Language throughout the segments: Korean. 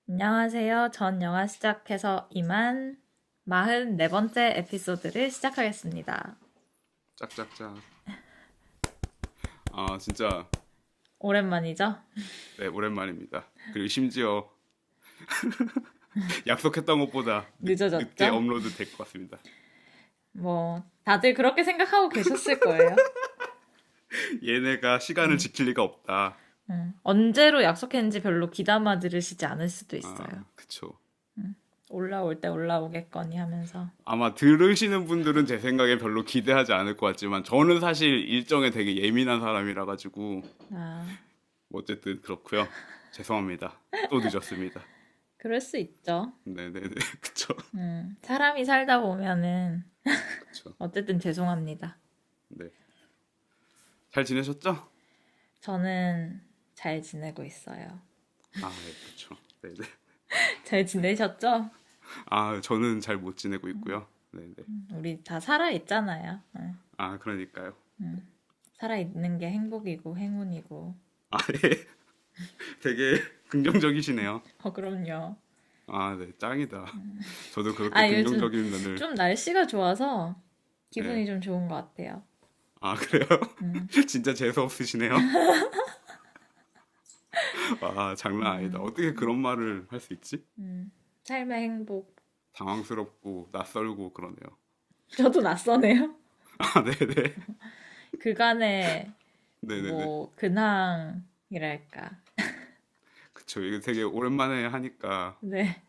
안녕하세요. 전 영화 시작해서 이만 44번째 에피소드를 시작하겠습니다. 짝짝짝. 아 진짜 오랜만이죠? 네 오랜만입니다. 그리고 심지어 약속했던 것보다 늦게 늦어졌죠? 업로드 될 것 같습니다. 다들 그렇게 생각하고 계셨을 거예요. 얘네가 시간을 음, 지킬 리가 없다. 언제로 약속했는지 별로 귀담아 들으시지 않을 수도 있어요. 아 그쵸. 올라올 때 올라오겠거니 하면서. 아마 들으시는 분들은 제 생각에 별로 기대하지 않을 것 같지만 저는 사실 일정에 되게 예민한 사람이라 가지고 아, 뭐 어쨌든 그렇고요. 죄송합니다. 또 늦었습니다. 그럴 수 있죠. 네네네 그쵸 사람이 살다 보면은 그쵸. 어쨌든 죄송합니다. 네. 잘 지내셨죠? 저는 잘 지내고 있어요. 아 네, 그쵸. 네네. 잘 지내셨죠? 아 저는 잘 못 지내고 있고요. 네네. 우리 다 살아있잖아요. 응. 아, 그러니까요. 살아있는 게 행복이고 행운이고. 아, 예. 되게 긍정적이시네요. 그럼요. 아, 네, 짱이다. 저도 그렇게 아, 요즘 긍정적인 면을, 좀 날씨가 좋아서 네. 기분이 좀 좋은 것 같아요. 아, 그래요? 음, 진짜 재수없으시네요. 와, 장난 아니다. 음, 어떻게 그런 말을 할 수 있지? 삶의 행복. 당황스럽고 낯설고 그러네요. 저도 낯서네요. 아, 네네. 그간의 네네네. 근황이랄까. 그쵸. 이거 되게 오랜만에 하니까 네.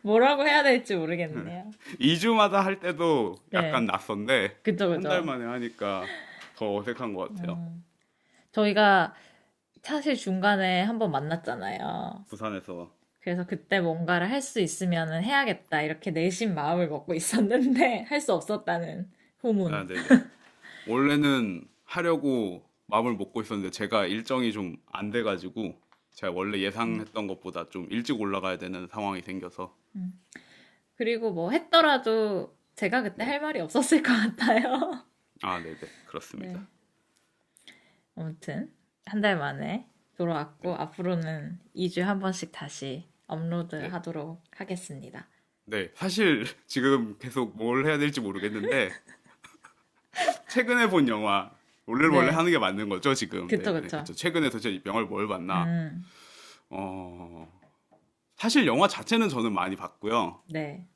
뭐라고 해야 될지 모르겠네요. 2주마다 할 때도 네. 약간 낯선데 그죠, 한 달 그죠. 만에 하니까 더 어색한 것 같아요. 음, 저희가 사실 중간에 한번 만났잖아요. 부산에서. 그래서 그때 뭔가를 할 수 있으면 해야겠다. 이렇게 내심 마음을 먹고 있었는데 할 수 없었다는 아, 후문. 네네. 원래는 하려고 마음을 먹고 있었는데 제가 일정이 좀 안 돼가지고 제가 원래 예상했던 것보다 좀 일찍 올라가야 되는 상황이 생겨서 그리고 뭐 했더라도 제가 그때 네. 할 말이 없었을 것 같아요. 아, 네네. 네. 그렇습니다. 아무튼 한 달 만에 돌아왔고 네. 앞으로는 2주에 한 번씩 다시 업로드 네. 하도록 하겠습니다. 네. 사실 지금 계속 뭘 해야 될지 모르겠는데 최근에 본 영화 원래 네. 하는 게 맞는 거죠, 지금. 그쵸, 네네. 그쵸. 그렇죠. 최근에 도대체 영화를 뭘 봤나? 음, 어, 사실 영화 자체는 저는 많이 봤고요. 네.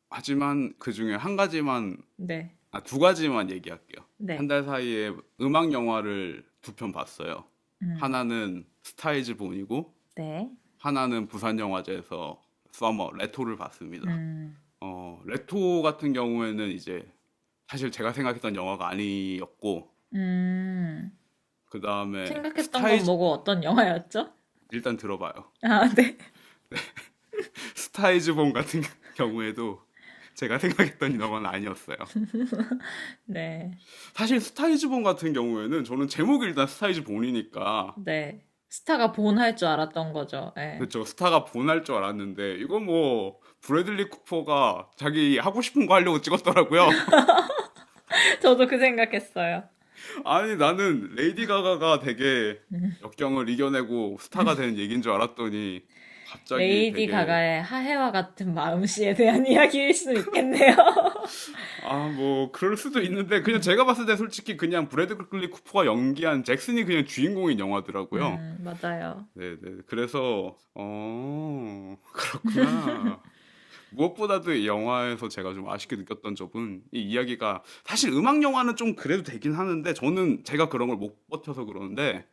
하지만 그 중에 한 가지만 네. 두 가지만 얘기할게요. 한 네. 달 사이에 음악 영화를 두 편 봤어요. 음, 하나는 스타이즈 본이고 네. 하나는 부산영화제에서 서머 레토를 봤습니다. 음, 레토 같은 경우에는 이제 사실 제가 생각했던 영화가 아니었고 음. 그 다음에 생각했던 건 스타이즈 뭐고 어떤 영화였죠? 일단 들어봐요. 아, 네. 스타이즈 본 같은 경우에도 제가 생각했던 영화는 아니었어요. 네. 사실 스타이즈 본 같은 경우에는 저는 제목이 일단 스타이즈 본이니까 네. 스타가 본 할 줄 알았던 거죠. 네. 그쵸. 스타가 본할 줄 알았는데, 이거 뭐, 브래들리 쿠퍼가 자기 하고 싶은 거 하려고 찍었더라고요. 저도 그 생각했어요. 아니, 나는 레이디 가가가 되게 역경을 이겨내고 스타가 된 얘기인 줄 알았더니, 갑자기 레이디 되게, 가가의 하해와 같은 마음씨에 대한 이야기일 수 있겠네요. 뭐, 그럴 수도 있는데, 그냥 제가 봤을 때 솔직히 그냥 브래들리 쿠퍼가 연기한 잭슨이 그냥 주인공인 영화더라고요. 맞아요. 네네. 그래서, 그렇구나. 무엇보다도 이 영화에서 제가 좀 아쉽게 느꼈던 점은 이 이야기가 사실 음악 영화는 좀 그래도 되긴 하는데 저는 제가 그런 걸 못 버텨서 그러는데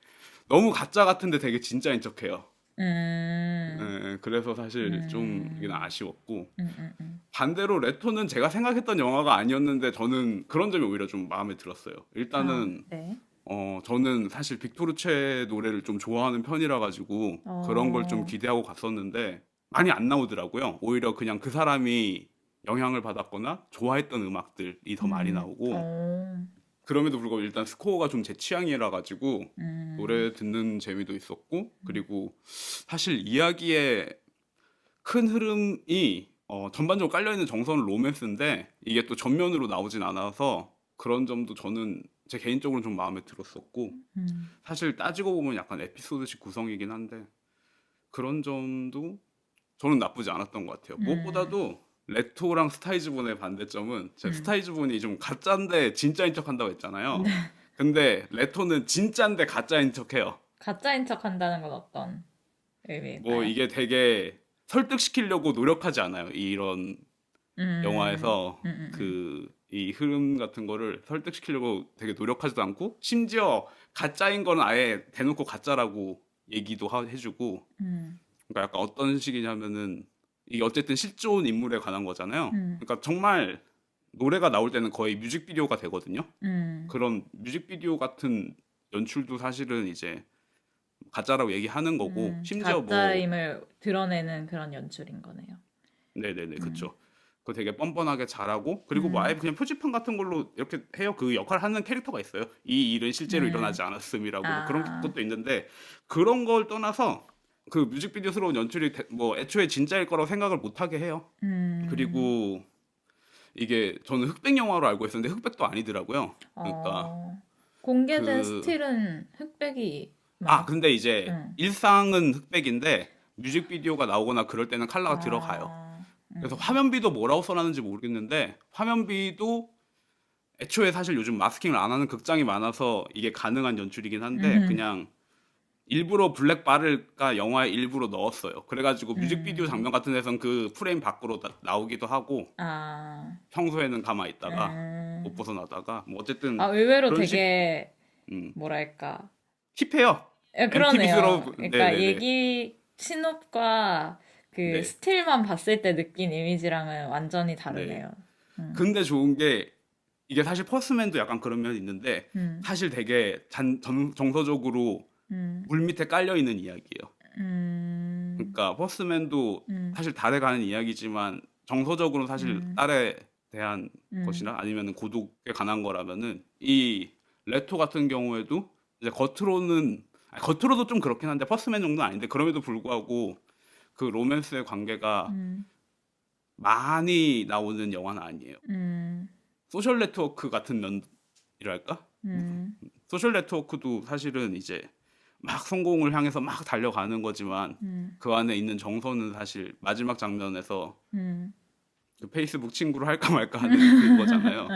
너무 가짜 같은데 되게 진짜인 척해요. 음, 그래서 사실 좀 이게 음, 아쉬웠고 음. 반대로 레토는 제가 생각했던 영화가 아니었는데 저는 그런 점이 오히려 좀 마음에 들었어요. 아, 일단은 네. 저는 사실 빅토르체 노래를 좀 좋아하는 편이라 가지고 그런 걸 좀 어, 기대하고 갔었는데 많이 안 나오더라고요. 오히려 그냥 그 사람이 영향을 받았거나 좋아했던 음악들이 더 많이 나오고 어, 그럼에도 불구하고 일단 스코어가 좀 제 취향이라 가지고 음, 노래 듣는 재미도 있었고 그리고 사실 이야기의 큰 흐름이 전반적으로 깔려있는 정서는 로맨스인데 이게 또 전면으로 나오진 않아서 그런 점도 저는 제 개인적으로 좀 마음에 들었었고 음, 사실 따지고 보면 약간 에피소드식 구성이긴 한데 그런 점도 저는 나쁘지 않았던 것 같아요. 음, 무엇보다도 레토랑 스타이즈본의 반대점은 제가 음. 스타이즈본이 좀 가짜인데 진짜인 척한다고 했잖아요. 네. 근데 레토는 진짜인데 가짜인 척해요. 가짜인 척 한다는 건 어떤 뭐 의미일까요? 이게 되게 설득시키려고 노력하지 않아요. 이런 음, 영화에서 음, 음, 음, 그 이 흐름 같은 거를 설득시키려고 되게 노력하지도 않고 심지어 가짜인 거는 아예 대놓고 가짜라고 얘기도 해주고 음, 그러니까 약간 어떤 식이냐면은 이게 어쨌든 실존 인물에 관한 거잖아요. 음, 그러니까 정말 노래가 나올 때는 거의 뮤직비디오가 되거든요. 음, 그런 뮤직비디오 같은 연출도 사실은 이제 가짜라고 얘기하는 거고 심지어 뭐 가짜임을 드러내는 그런 연출인 거네요. 네네네 음, 그쵸. 그거 되게 뻔뻔하게 잘하고 그리고 뭐 아예 음, 그냥 표지판 같은 걸로 이렇게 해요. 그 역할을 하는 캐릭터가 있어요. 이 일은 실제로 음, 일어나지 않았음이라고 뭐 그런 아, 것도 있는데 그런 걸 떠나서 그 뮤직비디오스러운 연출이 뭐 애초에 진짜일 거라고 생각을 못 하게 해요. 음, 그리고 이게 저는 흑백 영화로 알고 있었는데 흑백도 아니더라고요. 그러니까 어, 공개된 그 스틸은 흑백이 근데 많았고, 이제 일상은 흑백인데 뮤직비디오가 나오거나 그럴 때는 컬러가 들어가요. 아, 그래서 화면비도 뭐라고 써놨는지 모르겠는데 화면비도 애초에 사실 요즘 마스킹을 안 하는 극장이 많아서 이게 가능한 연출이긴 한데 음, 그냥 일부러 블랙바를가 영화에 일부러 넣었어요. 그래가지고 뮤직비디오 음, 장면 같은 데선 그 프레임 밖으로 나오기도 하고 아, 평소에는 가만히 있다가 못 음. 벗어나다가 뭐 어쨌든 의외로 그런 식 되게, 음, 뭐랄까. 힙해요. 그러네요. MTV스러운 그러니까 네네네 얘기, 신업과 그 네 스틸만 봤을 때 느낀 이미지랑은 완전히 네. 다르네요. 음, 근데 좋은 게 이게 사실 퍼스맨도 약간 그런 면이 있는데 음, 사실 되게 정서적으로 음, 물 밑에 깔려 있는 이야기예요. 음, 그러니까 퍼스맨도 음, 사실 달에 가는 이야기지만 정서적으로는 사실 음, 딸에 대한 음, 것이나 아니면 고독에 관한 거라면은 이 레토 같은 경우에도 이제 겉으로도 좀 그렇긴 한데 퍼스맨 정도는 아닌데 그럼에도 불구하고 그 로맨스의 관계가 음, 많이 나오는 영화는 아니에요. 음, 소셜 네트워크 같은 면이랄까? 음, 소셜 네트워크도 사실은 이제 막 성공을 향해서 막 달려가는 거지만 음, 그 안에 있는 정서는 사실 마지막 장면에서 음, 그 페이스북 친구로 할까 말까 하는 그거잖아요.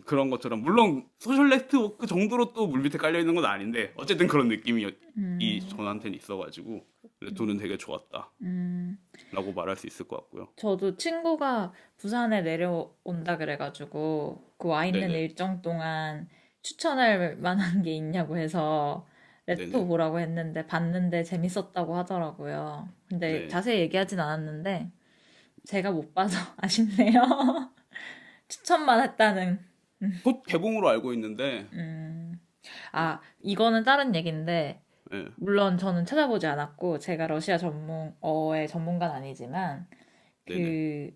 그런 것처럼 물론 소셜 네트워크 정도로 또 물밑에 깔려 있는 건 아닌데 어쨌든 그런 느낌이 이 음, 저한테는 있어가지고 음, 레토는 되게 좋았다라고 음. 말할 수 있을 것 같고요. 저도 친구가 부산에 내려온다 그래가지고 그 와 있는 네네 일정 동안 추천할 만한 게 있냐고 해서 레토 네네 보라고 했는데 봤는데 재밌었다고 하더라고요. 근데 네. 자세히 얘기하진 않았는데 제가 못 봐서 아쉽네요. 추천만 했다는. 곧 개봉으로 알고 있는데 음. 네, 이거는 다른 얘기인데 네, 물론 저는 찾아보지 않았고 제가 러시아 전문어의 전문가는 아니지만 네네. 그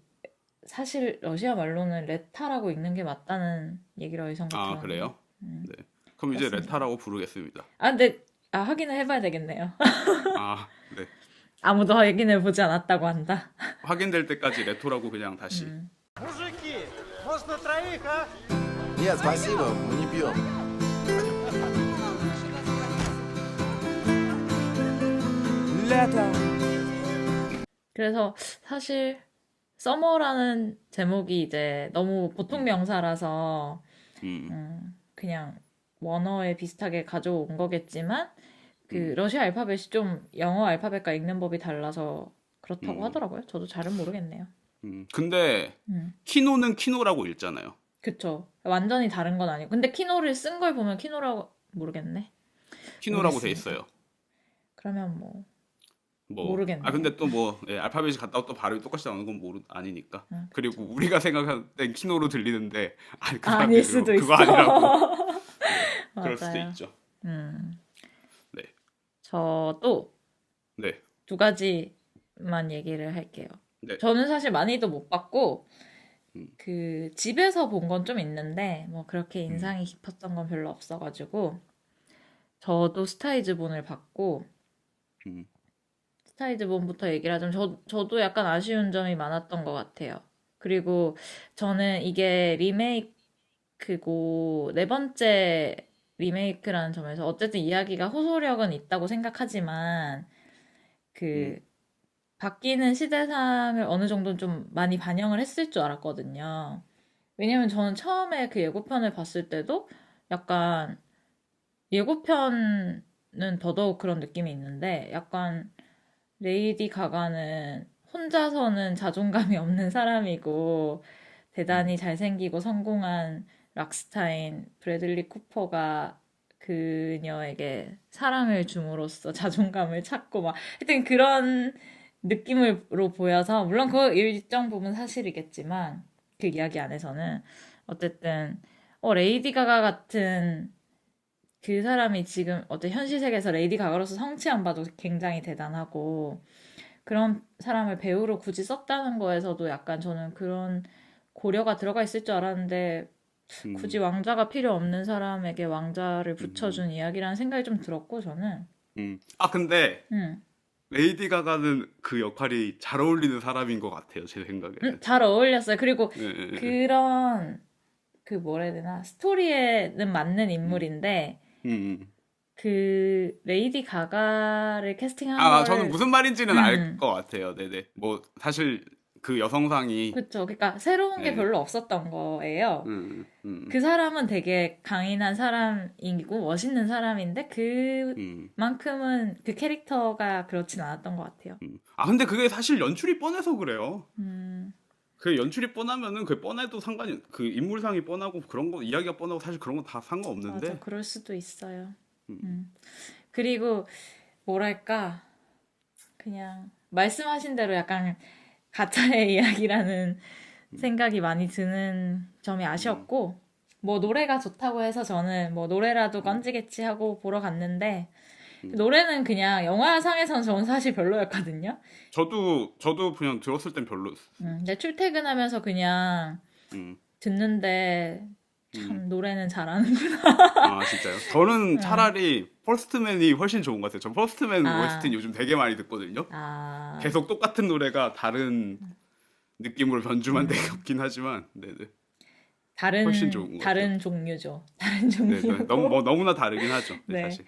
사실 러시아 말로는 레타라고 읽는 게 맞다는 얘기를 어디선가 아 들었네요. 그래요? 네. 그럼 이제 그렇습니다. 레타라고 부르겠습니다. 근데 확인을 해봐야 되겠네요. 네. 아무도 확인을 보지 않았다고 한다. 확인될 때까지 레토라고 그냥 다시. Мужики, может на троих, а? Нет, спасибо, мы не пьем. 그래서 사실 서머라는 제목이 이제 너무 보통 음, 명사라서 음, 그냥 원어에 비슷하게 가져온 거겠지만 그 음, 러시아 알파벳이 좀 영어 알파벳과 읽는 법이 달라서 그렇다고 음, 하더라고요. 저도 잘은 모르겠네요. 근데 음. 키노는 키노라고 읽잖아요. 그쵸. 완전히 다른 건 아니고. 근데 키노를 쓴 걸 보면 키노라고 모르겠네. 키노라고 돼 모르겠습니다. 있어요. 그러면 뭐 근데 모르겠네요. 또 뭐 알파벳이 같다고 또 발음이 똑같이 나오는 건 아니니까. 그쵸. 그리고 우리가 생각할 땐 키노로 들리는데 아니 그 아닐 사람들이 수도 그거 있어. 아니라고. 네, 그럴 수도 맞아요. 있죠. 음. 네, 저도 네, 두 가지만 얘기를 할게요. 네, 저는 사실 많이도 못 봤고 음, 그 집에서 본 건 좀 있는데 뭐 그렇게 음, 인상이 깊었던 건 별로 없어가지고 저도 스타이즈본을 봤고 음, 스타이즈본부터 얘기를 하자면 저도 약간 아쉬운 점이 많았던 것 같아요. 그리고 저는 이게 리메이크고 네 번째 리메이크라는 점에서 어쨌든 이야기가 호소력은 있다고 생각하지만 음, 그 바뀌는 시대상을 어느 정도 좀 많이 반영을 했을 줄 알았거든요. 왜냐면 저는 처음에 그 예고편을 봤을 때도 약간 예고편은 더더욱 그런 느낌이 있는데 약간 레이디 가가는 혼자서는 자존감이 없는 사람이고 대단히 잘생기고 성공한 락스타인 브래들리 쿠퍼가 그녀에게 사랑을 줌으로써 자존감을 찾고 막 하여튼 그런 느낌으로 보여서 물론 그 일정 부분 사실이겠지만 그 이야기 안에서는 어쨌든 레이디 가가 같은 그 사람이 지금 어때 현실 세계에서 레이디 가가로서 성취한 바도 굉장히 대단하고 그런 사람을 배우로 굳이 썼다는 거에서도 약간 저는 그런 고려가 들어가 있을 줄 알았는데 굳이 음, 왕자가 필요 없는 사람에게 왕자를 음, 붙여준 이야기라는 생각이 좀 들었고 저는 아, 근데 음, 레이디 가가는 그 역할이 잘 어울리는 사람인 것 같아요, 제 생각에는. 잘 어울렸어요. 그리고 예, 예, 예. 그런 그 뭐라 해야 되나 스토리에는 맞는 음, 인물인데 음. 그 레이디 가가를 캐스팅한 저는 거를 무슨 말인지는 알 음, 것 같아요. 네네. 뭐, 사실 그 여성상이, 그쵸. 그러니까 새로운 게 네, 별로 없었던 거예요. 음, 음, 그 사람은 되게 강인한 사람이고 멋있는 사람인데 음, 그만큼은 그 캐릭터가 그렇진 않았던 것 같아요. 아, 근데 그게 사실 연출이 뻔해서 그래요. 음, 그 연출이 뻔하면은 그 뻔해도 그 인물상이 뻔하고 그런 거, 이야기가 뻔하고 사실 그런 거 다 맞아. 상관없는데, 그럴 수도 있어요. 음, 음. 그리고 뭐랄까 그냥 말씀하신 대로 약간 가짜의 이야기라는 생각이 많이 드는 점이 음, 아쉬웠고 뭐 노래가 좋다고 해서 저는 뭐 노래라도 음, 건지겠지 하고 보러 갔는데 그 음. 노래는 그냥 영화상에선 저는 사실 별로였거든요. 저도 그냥 들었을 땐 별로였어요. 근데 출퇴근하면서 그냥 음, 듣는데 음. 참 노래는 잘하는구나. 아, 진짜요? 저는 응. 차라리 퍼스트맨이 훨씬 좋은 것 같아요. 전 퍼스트맨 OST는 아, 요즘 되게 많이 듣거든요. 아, 계속 똑같은 노래가 다른 느낌으로 변주만 되게 음, 없긴 하지만, 네네. 훨씬 다른, 좋은 것 같아요. 다른 종류죠. 다른 네네. 종류고. 너무나 다르긴 하죠. 네, 네. 사실.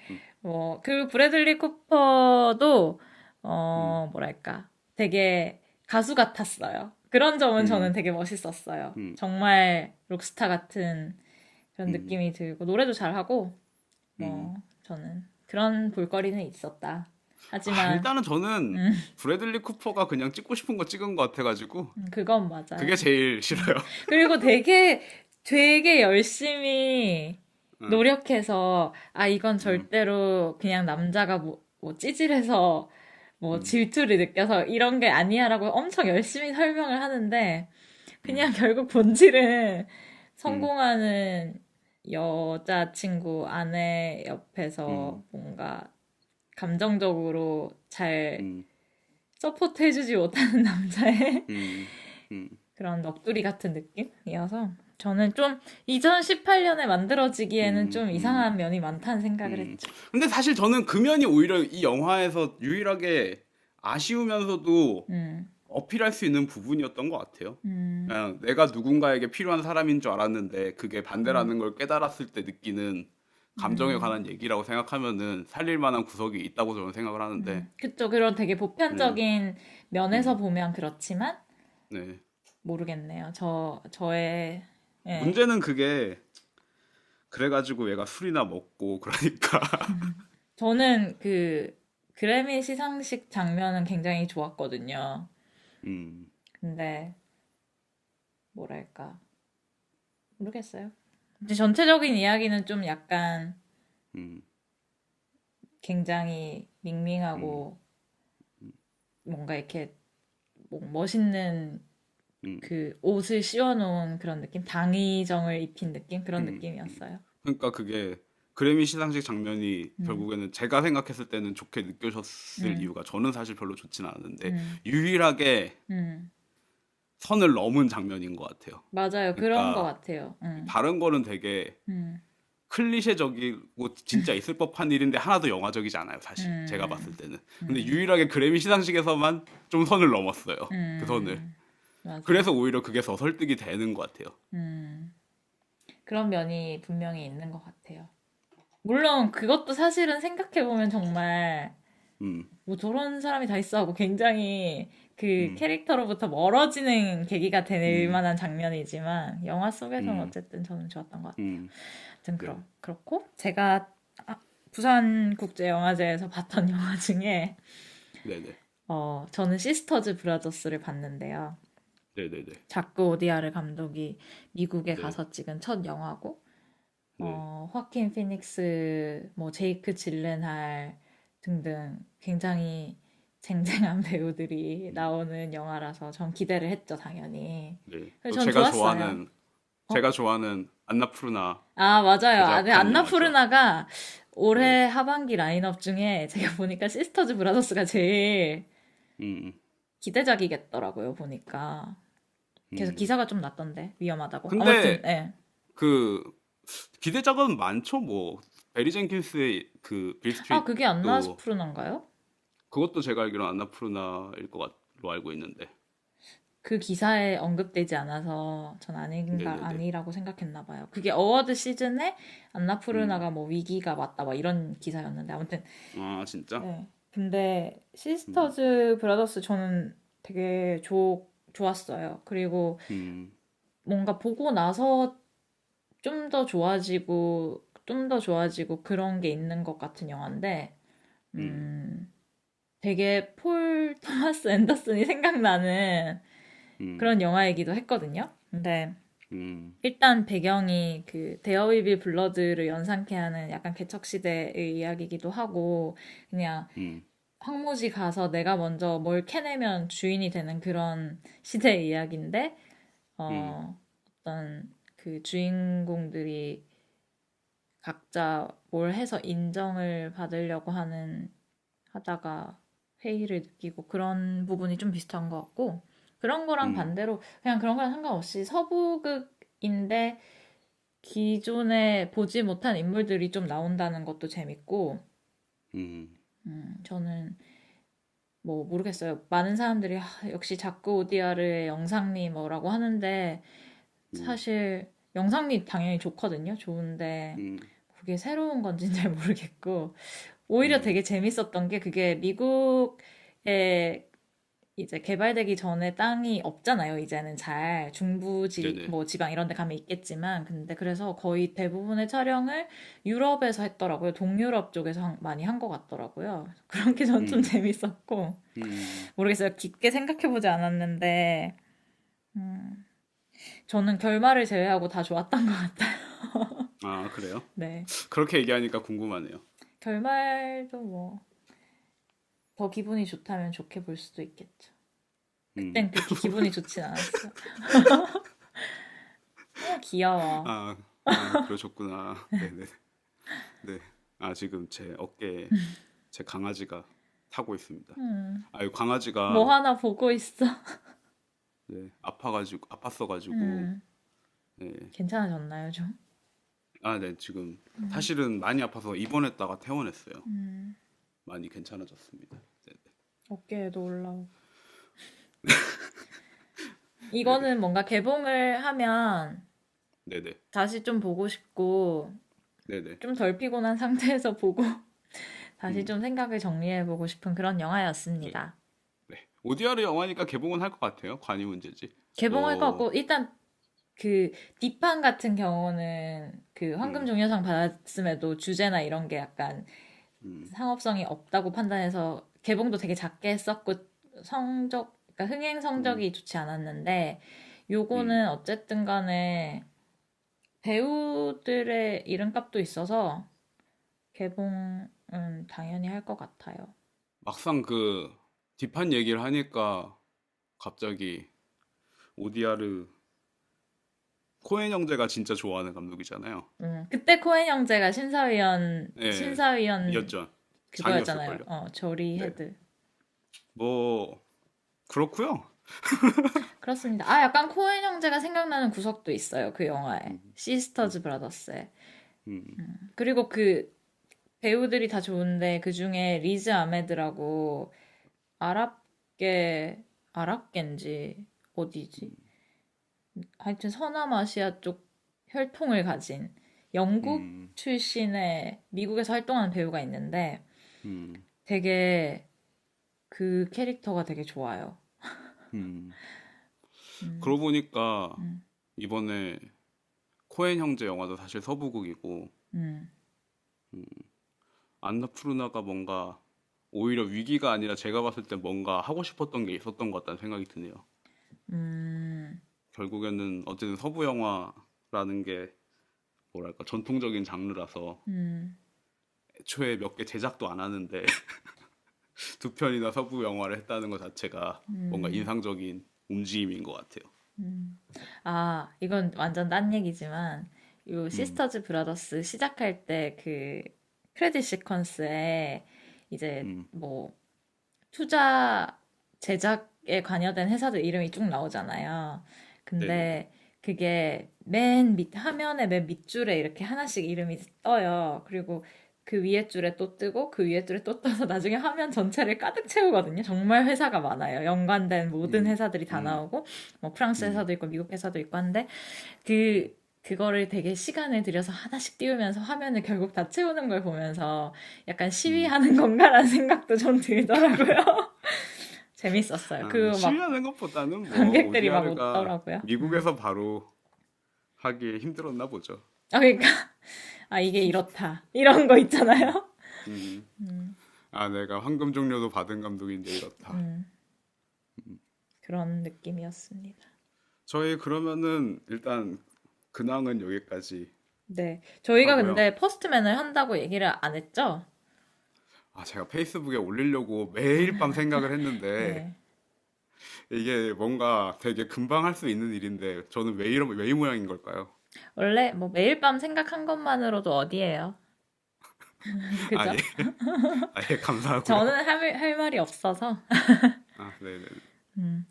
그 브래들리 쿠퍼도, 음, 뭐랄까. 되게 가수 같았어요. 그런 점은 저는 음, 되게 멋있었어요. 음, 정말 록스타 같은 그런 음, 느낌이 들고, 노래도 잘하고, 음. 저는 그런 볼거리는 있었다. 아, 하지만, 일단은 저는 음, 브래들리 쿠퍼가 그냥 찍고 싶은 거 찍은 것 같아가지고, 그건 그게 맞아요. 제일 싫어요. 그리고 되게 열심히 응, 노력해서, 이건 응, 절대로 그냥 남자가 뭐 찌질해서 뭐 응, 질투를 느껴서 이런 게 아니야라고 엄청 열심히 설명을 하는데, 응, 그냥 결국 본질은 응, 성공하는 여자친구, 아내 응, 옆에서 뭔가 감정적으로 잘 응, 서포트해주지 못하는 남자의 응, 응, 그런 넋두리 같은 느낌이어서 저는 좀 2018년에 만들어지기에는 응, 좀 응, 이상한 면이 많다는 생각을 응. 했죠. 근데 사실 저는 그 면이 오히려 이 영화에서 유일하게 아쉬우면서도 음, 어필할 수 있는 부분이었던 것 같아요. 음, 그냥 내가 누군가에게 필요한 사람인 줄 알았는데 그게 음, 반대라는 걸 깨달았을 때 느끼는 감정에 음, 관한 얘기라고 생각하면은 살릴 만한 구석이 있다고 저는 생각을 하는데, 그쵸. 그런 되게 네, 보편적인 면에서 음, 보면 그렇지만 네. 모르겠네요. 저의, 예. 문제는 그게 그래가지고 얘가 술이나 먹고 그러니까, 저는 그 그래미 시상식 장면은 굉장히 좋았거든요. 음, 근데 뭐랄까 모르겠어요. 근데 전체적인 이야기는 좀 약간 음, 굉장히 음, 밍밍하고 뭔가 이렇게 뭐 멋있는 음, 그 옷을 씌워놓은 그런 느낌? 당의정을 입힌 느낌? 그런 음. 느낌이었어요. 그러니까 그게 그래미 시상식 장면이 음, 결국에는 제가 생각했을 때는 좋게 느껴졌을 음, 이유가, 저는 사실 별로 좋진 않았는데 음, 유일하게 음. 선을 넘은 장면인 것 같아요. 맞아요. 그런 것 그러니까 같아요. 다른 거는 되게 음, 클리셰적이고 진짜 있을 법한 일인데 하나도 영화적이지 않아요, 사실. 제가 봤을 음, 때는. 근데 음, 유일하게 그래미 시상식에서만 좀 선을 넘었어요. 그 선을. 맞아. 그래서 오히려 그게 더 설득이 되는 것 같아요. 음, 그런 면이 분명히 있는 것 같아요. 물론 그것도 사실은 생각해보면 정말 뭐 저런 사람이 다 있어 하고 굉장히 그 음, 캐릭터로부터 멀어지는 계기가 될 음, 만한 장면이지만 영화 속에서는 음, 어쨌든 저는 좋았던 것 같아요. 음, 아무튼 네, 그렇고 제가 부산국제영화제에서 봤던 영화 중에 네네, 저는 시스터즈 브라더스를 봤는데요. 네네네, 자크 오디아르 감독이 미국에 네, 가서 찍은 첫 영화고 네, 화킨 피닉스, 뭐 제이크 질렌할 등등 굉장히 쟁쟁한 배우들이 나오는 영화라서 전 기대를 했죠, 당연히. 네. 또 그래서 전 좋았어요. 제가 좋아하는 안나푸르나 아, 맞아요. 아, 네, 제작한 영화죠. 안나푸르나가 네, 올해 하반기 라인업 중에 제가 보니까 시스터즈 브라더스가 제일 음, 기대작이겠더라고요, 보니까. 그래서 음. 기사가 좀 났던데, 위험하다고. 아무튼, 근데 예. 그 기대작은 많죠. 뭐 베리 젠킨스의 그 빌 아, 그게 스트리트도 안나푸르나인가요? 그것도 제가 알기로는 안나푸르나일 것로 알고 있는데. 그 기사에 언급되지 않아서 전 네네네. 아니라고 생각했나 봐요. 그게 어워드 시즌에 음. 안나푸르나가 뭐 위기가 왔다, 뭐 이런 기사였는데. 아무튼, 아, 진짜? 네. 근데 음. 시스터즈 브라더스 저는 되게 좋았어요. 그리고 음. 뭔가 보고 나서 좀 더 좋아지고 그런 게 있는 것 같은 영화인데, 음. 되게 폴 토마스 앤더슨이 생각나는 음. 그런 영화이기도 했거든요. 근데 음. 일단 배경이 그 데어 위비 블러드를 연상케 하는 약간 개척시대의 이야기이기도 하고, 그냥 음. 황무지 가서 내가 먼저 뭘 캐내면 주인이 되는 그런 시대의 이야기인데, 음. 어떤 그 주인공들이 각자 뭘 해서 인정을 받으려고 하다가 회의를 느끼고 그런 부분이 좀 비슷한 것 같고, 그런 거랑 음. 반대로 그냥 그런 거랑 상관없이 서부극인데 기존에 보지 못한 인물들이 좀 나온다는 것도 재밌고, 음. 저는 뭐 모르겠어요. 많은 사람들이 역시 자크 오디아르의 영상미 뭐라고 하는데, 음. 사실 영상미 당연히 좋거든요. 좋은데 음. 그게 새로운 건지는 잘 모르겠고, 오히려 음. 되게 재밌었던 게 그게 미국에 이제 개발되기 전에 땅이 없잖아요. 이제는 잘 네네. 뭐 지방 이런 데 가면 있겠지만, 근데 그래서 거의 대부분의 촬영을 유럽에서 했더라고요. 동유럽 쪽에서 많이 한 것 같더라고요. 그런 게 전 좀 음. 재밌었고, 음. 모르겠어요. 깊게 생각해보지 않았는데 저는 결말을 제외하고 다 좋았던 것 같아요. 아, 그래요? 네. 그렇게 얘기하니까 궁금하네요. 결말도 뭐 더 기분이 좋다면 좋게 볼 수도 있겠죠. 음. 그땐 그렇게 기분이 좋진 않았어요. 귀여워. 아, 그러셨구나. 네네. 네. 아, 지금 제 어깨에 제 강아지가 타고 있습니다. 음, 아, 이 뭐 강아지가 하나 보고 있어. 네, 아팠어가지고, 음, 네. 괜찮아졌나요, 좀? 아, 네, 지금 사실은 많이 아파서 입원했다가 퇴원했어요. 음, 많이 괜찮아졌습니다. 네, 어깨에도 올라오고. 네, 네, 이거는 뭔가 개봉을 하면 네, 네, 다시 좀 보고 싶고, 네, 네. 좀 덜 피곤한 상태에서 보고, 다시 음, 좀 생각을 정리해보고 싶은 그런 네, 영화였습니다. 네. 오디아르 영화니까 개봉은 할 것 같아요. 관이 문제지. 개봉할 것 뭐, 같고, 일단 그 딥판 같은 경우는 그 황금 음, 종려상 받았음에도 주제나 이런 게 약간 음, 상업성이 없다고 판단해서 개봉도 되게 작게 했었고, 그러니까 흥행 음, 성적이 좋지 않았는데, 음. 요거는 어쨌든 간에 배우들의 이름값도 있어서 개봉은 당연히 할 것 같아요. 막상 그 딥한 얘기를 하니까 갑자기 오디아르 코엔 형제가 진짜 좋아하는 감독이잖아요. 그때 코엔 형제가 네, 심사위원 이었죠. 그거였잖아요. 장이었을걸요. 조리 네, 헤드. 뭐 그렇고요. 그렇습니다. 아, 약간 코엔 형제가 생각나는 구석도 있어요. 그 영화에. 음, 음, 시스터즈 브라더스에. 음, 그리고 그 배우들이 다 좋은데 그 중에 리즈 아메드라고 아랍계인지 어디지? 하여튼 서남아시아 쪽 혈통을 가진 영국 음, 출신의 미국에서 활동하는 배우가 있는데 음, 되게 그 캐릭터가 되게 좋아요. 음. 음, 그러고 보니까 음, 이번에 코엔 형제 영화도 사실 서부극이고 음, 안나푸르나가 뭔가 오히려 위기가 아니라 제가 봤을 때 뭔가 하고 싶었던 게 있었던 것 같다는 생각이 드네요. 음, 결국에는 어쨌든 서부 영화라는 게 뭐랄까 전통적인 장르라서 음, 애초에 몇 개 제작도 안 하는데 두 편이나 서부 영화를 했다는 것 자체가 뭔가 음, 인상적인 움직임인 것 같아요. 음. 아, 이건 완전 딴 얘기지만, 요 음, 시스터즈 브라더스 시작할 때 그 크레딧 시퀀스에 이제 음, 뭐 투자 제작에 관여된 회사들 이름이 쭉 나오잖아요. 네네네. 근데 그게 맨 밑, 화면의 맨 밑줄에 이렇게 하나씩 이름이 떠요. 그리고 그 위에 줄에 또 뜨고 그 위에 줄에 또 떠서 나중에 화면 전체를 가득 채우거든요. 정말 회사가 많아요. 연관된 모든 음, 회사들이 다 음, 나오고 뭐 프랑스 음, 회사도 있고 미국 회사도 있고 한데 그거를 되게 시간을 들여서 하나씩 띄우면서 화면을 결국 다 채우는 걸 보면서 약간 음. 시위하는 건가라는 생각도 좀 들더라고요. 재밌었어요. 아, 그 막 시위하는 것보다는 뭐 관객들이 막 오디아르가 웃더라고요. 미국에서 바로 하기에 힘들었나 보죠. 아, 그러니까, 아, 이게 이렇다. 이런 거 음, 있잖아요. 음. 음, 아, 내가 황금 종려도 받은 감독인데 이렇다. 음, 그런 느낌이었습니다. 저희 그러면은 일단 근황은 여기까지 네. 저희가 하고요. 근데 퍼스트맨을 한다고 얘기를 안 했죠? 아, 제가 페이스북에 올리려고 매일 밤 생각을 했는데 네. 이게 뭔가 되게 금방 할 수 있는 일인데 저는 왜 이 모양인 걸까요? 원래 뭐 매일 밤 생각한 것만으로도 어디예요? 아, 그죠? 예. 아, 예, 감사하고요. 저는 할 말이 없어서, 아, 네네. 음,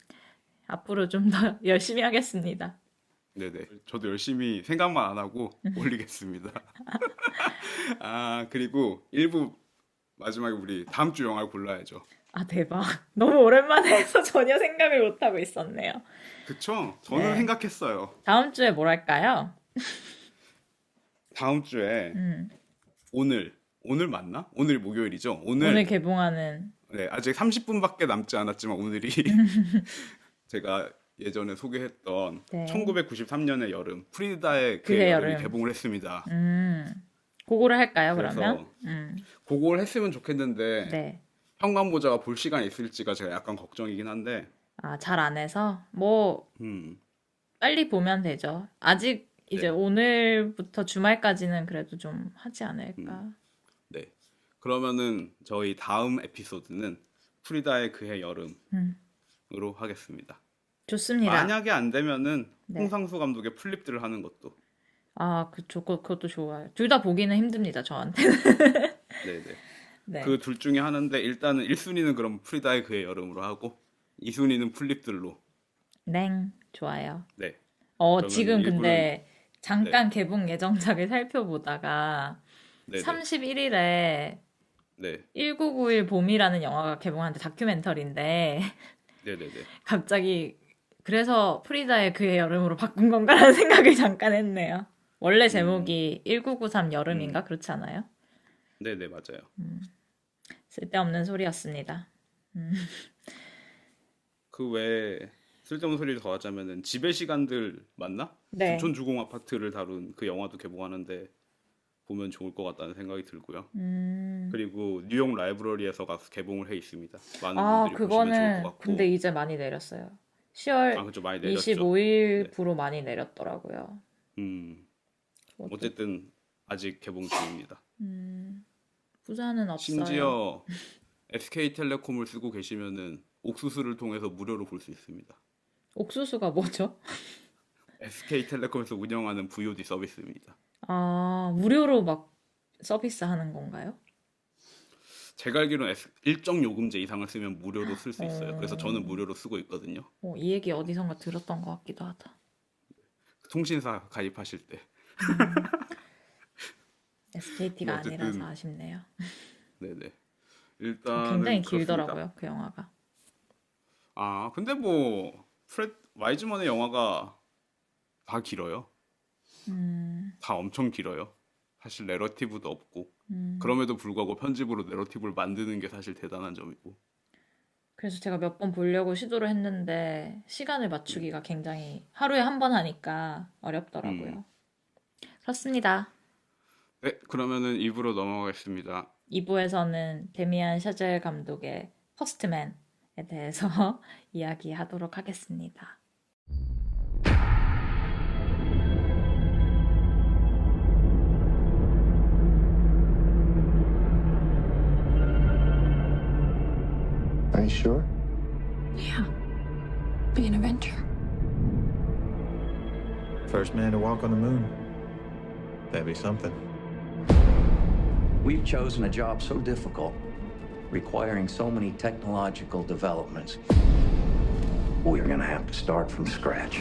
앞으로 좀 더 열심히 하겠습니다. 네네. 저도 열심히 생각만 안 하고 올리겠습니다. 아, 그리고 일부 마지막에 우리 다음 주 영화를 골라야죠. 아, 대박. 너무 오랜만에 해서 전혀 생각을 못하고 있었네요. 그쵸? 저는 네. 생각했어요. 다음 주에 뭘 할까요? 다음 주에 음, 오늘 맞나? 오늘 목요일이죠? 오늘 오늘 개봉하는, 네, 아직 30분밖에 남지 않았지만 오늘이 제가 예전에 소개했던 네. 1993년의 여름 프리다의 그의 그해 여름이 여름. 개봉을 했습니다. 음, 그거를 할까요, 그러면? 그래서 그걸 했으면 좋겠는데 네. 평강보자가 볼 시간이 있을지가 제가 약간 걱정이긴 한데 아, 잘 안 해서? 뭐, 음, 빨리 보면 되죠. 아직 이제 네, 오늘부터 주말까지는 그래도 좀 하지 음, 않을까. 네. 그러면은 저희 다음 에피소드는 프리다의 그해 여름으로 음, 하겠습니다. 좋습니다. 만약에 안 되면은 네. 홍상수 감독의 플립들을 하는 것도 아, 그것도 좋아요. 둘 다 보기는 힘듭니다, 저한테. 네네. 네. 그 둘 중에 하는데 일단은 1순위는 그럼 프리다의 그의 여름으로 하고 2순위는 플립들로 냉, 좋아요. 네. 그러면은 지금 일부는 근데 네. 잠깐 개봉 예정작을 살펴보다가 네네. 31일에 네. 1991 봄이라는 영화가 개봉하는데 다큐멘터리인데 네네네. 갑자기 그래서 프리다의 그의 여름으로 바꾼 건가라는 생각을 잠깐 했네요. 원래 음, 제목이 1993 음. 여름인가 그렇지 않아요? 네네, 맞아요. 쓸데없는 소리였습니다. 음. 그 외에 쓸데없는 소리를 더 하자면은 지배 시간들 맞나? 네. 둔촌 주공 아파트를 다룬 그 영화도 개봉하는데 보면 좋을 것 같다는 생각이 들고요. 음. 그리고 뉴욕 라이브러리에서가 개봉을 해 있습니다. 많은 아, 분들이 보시면 좋을 것 그거는 근데 같고. 이제 많이 내렸어요. 아, 10월 그죠. 많이 내렸죠. 네. 25일부로 많이 내렸더라고요. 음, 그것도 어쨌든 아직 개봉 중입니다. 부자는 없어요. 심지어 SK텔레콤을 쓰고 계시면은 옥수수를 통해서 무료로 볼 수 있습니다. 옥수수가 뭐죠? SK텔레콤에서 운영하는 VOD 서비스입니다. 아, 무료로 막 서비스 하는 건가요? 제가 알기로는 일정 요금제 이상을 쓰면 무료로 쓸 수 있어요. 그래서 저는 어, 무료로 쓰고 있거든요. 이 얘기 어디선가 들었던 것 같기도 하다. 통신사 가입하실 때. SKT가 뭐 아니라서 어쨌든 아쉽네요. 네네. 굉장히 일단은 그렇습니다. 길더라고요, 그 영화가. 아 근데 뭐 프렛 와이즈만의 영화가 다 길어요. 음, 다 엄청 길어요. 사실 내러티브도 없고 음. 그럼에도 불구하고 편집으로 내러티브를 만드는 게 사실 대단한 점이고. 그래서 제가 몇 번 보려고 시도를 했는데 시간을 맞추기가 굉장히 하루에 한 번 하니까 어렵더라고요. 그렇습니다. 네, 그러면은 2부로 넘어가겠습니다. 2부에서는 데미안 샤젤 감독의 퍼스트맨에 대해서 이야기하도록 하겠습니다. Are you sure? Yeah. Be an Avenger. First man to walk on the moon. That'd be something. We've chosen a job so difficult, requiring so many technological developments. We're gonna have to start from scratch.